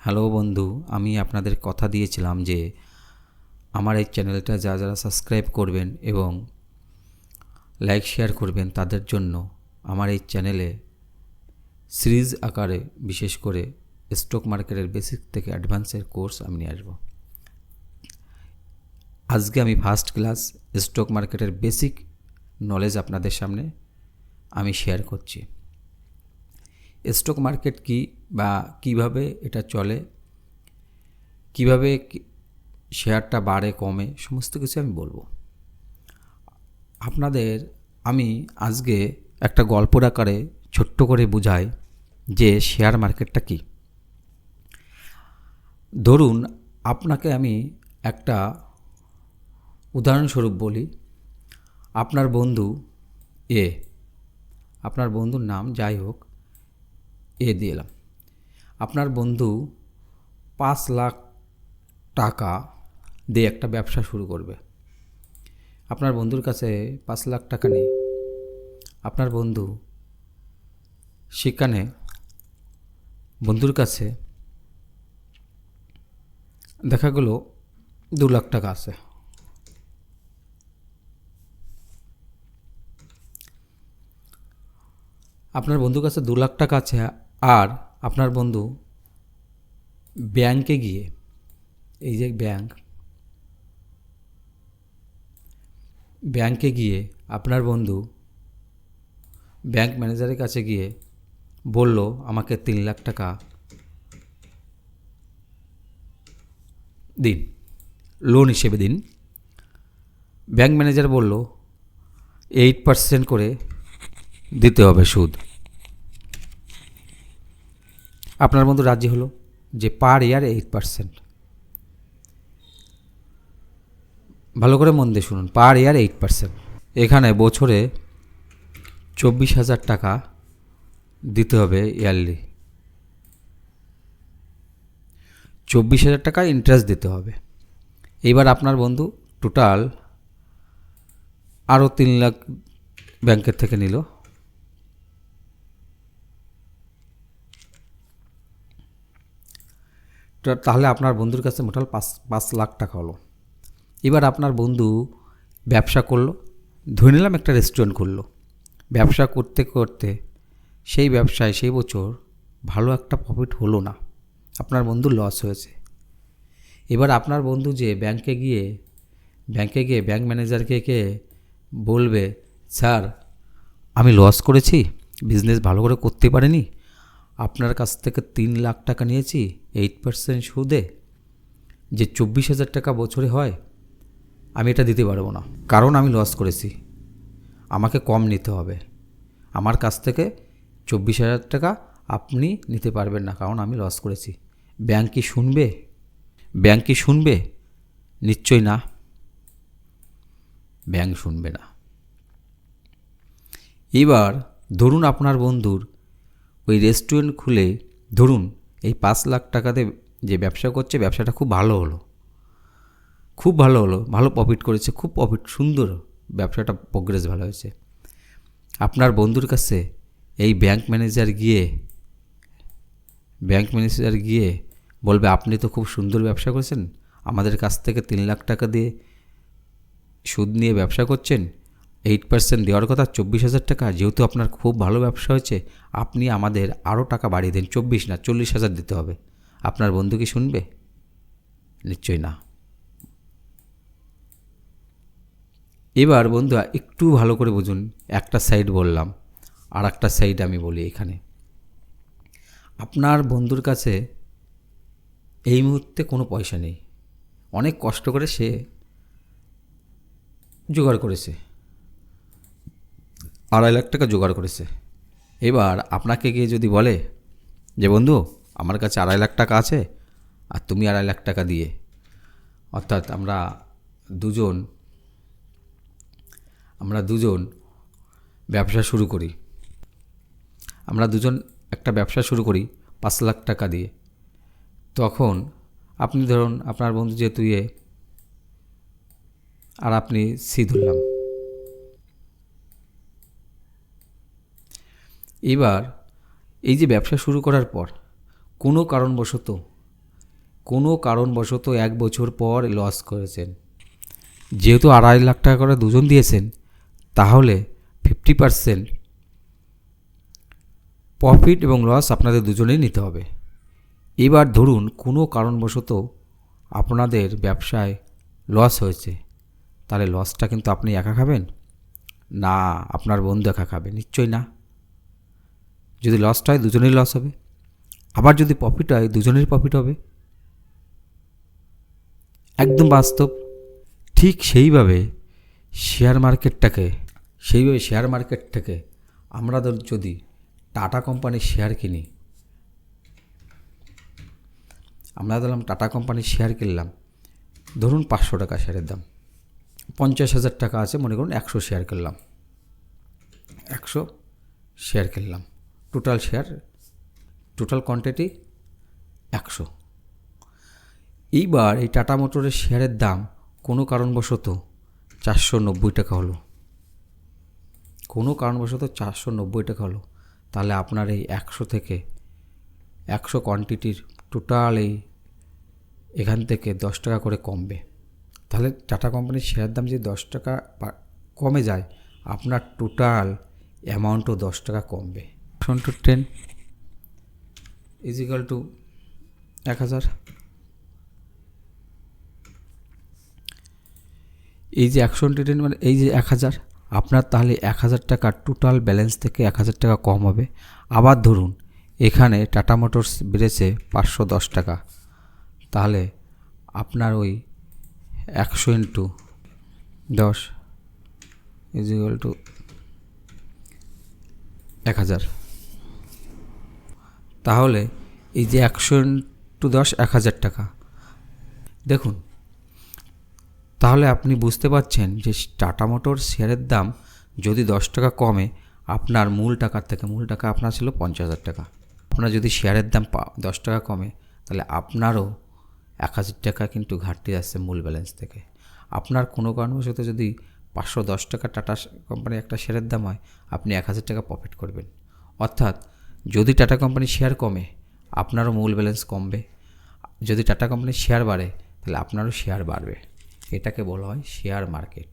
Hello বন্ধু, আমি আপনাদের কথা দিয়েছিলাম যে আমার এই চ্যানেলটা যারা সাবস্ক্রাইব করবেন এবং লাইক শেয়ার করবেন তাদের জন্য আমার এই চ্যানেলে সিরিজ আকারে বিশেষ করে স্টক মার্কেটের বেসিক থেকে অ্যাডভান্সের কোর্স আমি নিয়ে আসবো। আজকে আমি ফার্স্ট ক্লাস স্টক মার্কেটের বেসিক নলেজ আপনাদের সামনে আমি শেয়ার করছি। স্টক মার্কেট কি বা কিভাবে এটা চলে, কিভাবে শেয়ারটা বাড়ে কমে, সমস্ত কিছু আমি বলবো আপনাদের। আমি আজকে একটা গল্পর আকারে ছোট্ট করে বুঝাই যে শেয়ার মার্কেটটা কি। ধরুন আপনাকে আমি একটা উদাহরণস্বরূপ বলি। আপনার বন্ধু এ, আপনার বন্ধুর নাম যাই হোক এ দিলাম। আপনার বন্ধু 5 লাখ টাকা দিয়ে একটা ব্যবসা শুরু করবে। আপনার বন্ধুর কাছে 5 লাখ টাকা নেই। আপনার বন্ধু সেখানে বন্ধুর কাছে দেখা গেল 2 লাখ টাকা আছে। আপনার বন্ধুর কাছে 2 লাখ টাকা আছে আর আপনার বন্ধু ব্যাংকে গিয়ে, এই যে ব্যাংকে গিয়ে আপনার বন্ধু ব্যাংক ম্যানেজারের কাছে গিয়ে বলল আমাকে 3 লাখ টাকা দিন, লোন হিসেবে দিন। ব্যাংক ম্যানেজার বলল 8% করে দিতে হবে সুদ। আপনার বন্ধু রাজি হলো যে পার ইয়ার 8%। ভালো করে মন দিয়ে শুনুন, পার ইয়ার 8%। এখানে বছরে 24,000 টাকা দিতে হবে ইয়ারলি। 24,000 টাকা ইন্টারেস্ট দিতে হবে। এইবার আপনার বন্ধু টোটাল আরও 3 লাখ ব্যাংকের থেকে নিল। তাহলে আপনার বন্ধুর কাছে টোটাল 5 লাখ টাকা হলো। এবার আপনার বন্ধু ব্যবসা করলো, ধরে নিলাম একটা রেস্টুরেন্ট খুললো। ব্যবসা করতে করতে সেই ব্যবসায় সেই বছর ভালো একটা প্রফিট হলো না, আপনার বন্ধু লস হয়েছে। এবার আপনার বন্ধু যে ব্যাংকে গিয়ে ব্যাংক ম্যানেজারকে বলবে, স্যার আমি লস করেছি, বিজনেস ভালো করে করতে পারিনি, আপনার কাছ থেকে 3 লাখ টাকা নিয়েছি 8% সুদে, যে 24,000 টাকা বছরে হয়, আমি এটা দিতে পারবো না, কারণ আমি লস করেছি, আমাকে কম নিতে হবে। আমার কাছ থেকে 24,000 টাকা আপনি নিতে পারবেন না, কারণ আমি লস করেছি। ব্যাংক কি শুনবে? ব্যাংক কি শুনবে? নিশ্চয়ই না, ব্যাংক শুনবে না। এবার ধরুন আপনার বন্ধুর ওই রেস্টুরেন্ট খুলে, ধরুন এই 5 লাখ টাকাতে যে ব্যবসা করছে, ব্যবসাটা খুব ভালো হলো, ভালো প্রফিট করেছে, খুব প্রফিট, সুন্দর ব্যবসাটা, প্রোগ্রেস ভালো হয়েছে। আপনার বন্ধুর কাছে এই ব্যাংক ম্যানেজার গিয়ে বলবে, আপনি তো খুব সুন্দর ব্যবসা করেছেন, আমাদের কাছ থেকে 3 লাখ টাকা দিয়ে সুদ নিয়ে ব্যবসা করছেন, 8% দেওয়ার কথা 24,000 টাকা, যেহেতু আপনার খুব ভালো ব্যবসা হয়েছে, আপনি আমাদের আরও টাকা বাড়িয়ে দিন, 24 না 40,000 দিতে হবে। আপনার বন্ধু কি শুনবে? নিশ্চয়ই না। এবার বন্ধুরা একটু ভালো করে বুঝুন, একটা সাইড বললাম, আর একটা সাইড আমি বলি। এখানে আপনার বন্ধুর কাছে এই মুহূর্তে কোনো পয়সা নেই, অনেক কষ্ট করে সে জোগাড় করেছে, 2.5 লাখ টাকা জোগাড় করেছে। এবার আপনাকে গিয়ে যদি বলে যে বন্ধু আমার কাছে 2.5 লাখ টাকা আছে আর তুমি 2.5 লাখ টাকা দিয়ে, অর্থাৎ আমরা দুজন ব্যবসা শুরু করি, একটা ব্যবসা শুরু করি 5 লাখ টাকা দিয়ে। তখন আপনি ধরুন আপনার বন্ধু যেহেতু এ আর আপনি সি ধরলাম। এবার এই যে ব্যবসা শুরু করার পর কোনো কারণবশত কোনো কারণবশত 1 বছর পর লস করেছেন, যেহেতু 2.5 লাখ টাকা করে দুজন দিয়েছেন, তাহলে 50% প্রফিট এবং লস আপনাদের দুজনেই নিতে হবে। এবার ধরুন কোনো কারণবশত আপনাদের ব্যবসায় লস হয়েছে, তাহলে লসটা কিন্তু আপনি একা খাবেন না, আপনার বন্ধু একা খাবে? নিশ্চয়ই না। যদি লসটা হয় দুজনেরই লস হবে, আবার যদি প্রফিট হয় দুজনেরই প্রফিট হবে। একদম বাস্তব। ঠিক সেইভাবে শেয়ার মার্কেট থেকে আমরা যদি টাটা কোম্পানির শেয়ার কিনি, আমরা ধরলাম টাটা কোম্পানির শেয়ার কিনলাম, ধরুন 500 টাকা শেয়ারের দাম, 50,000 টাকা আছে, মনে করুন 100 শেয়ার কিনলাম, 100 শেয়ার কিনলাম, টোটাল কোয়ান্টিটি 100। এইবার এই টাটা মোটরের শেয়ারের দাম কোনো কারণবশত 490 টাকা হলো, তাহলে আপনার এই 100 থেকে 100 কোয়ান্টিটির টোটাল এখান থেকে 10 টাকা করে কমবে। তাহলে টাটা কোম্পানির শেয়ার দাম যদি 10 টাকা কমে যায়, আপনার টোটাল অ্যামাউন্টও 10 টাকা কমবে। 10 ইজিক্যাল টু 1000। এই যে 110 মানে এই যে 1000, আপনার তাহলে 1000 টাকা টোটাল ব্যালেন্স থেকে 1000 টাকা কম হবে। আবার ধরুন এখানে টাটা মোটরস বেড়েছে 510 টাকা, তাহলে আপনার ওই 100 ইন্টু 10 ইজিক্যাল টু 1000। তাহলে এই যে 100 ইন্টু 10 1000 টাকা। দেখুন, তাহলে আপনি বুঝতে পারছেন যে টাটা মোটর শেয়ারের দাম যদি 10 টাকা কমে, আপনার মূল টাকা আপনার ছিল 50,000 টাকা। আপনার যদি শেয়ারের দাম 10 টাকা কমে, তাহলে আপনারও 1000 টাকা কিন্তু ঘাটতি আসছে মূল ব্যালেন্স থেকে। আপনার কোনো কারণবশত যদি 510 টাকা টাটা কোম্পানির একটা শেয়ারের দাম হয়, আপনি 1000 টাকা প্রফিট করবেন। অর্থাৎ যদি টাটা কোম্পানির শেয়ার কমে, আপনারও মূল ব্যালেন্স কমবে। যদি টাটা কোম্পানির শেয়ার বাড়ে, তাহলে আপনারও শেয়ার বাড়বে। এটাকে বলা হয় শেয়ার মার্কেট।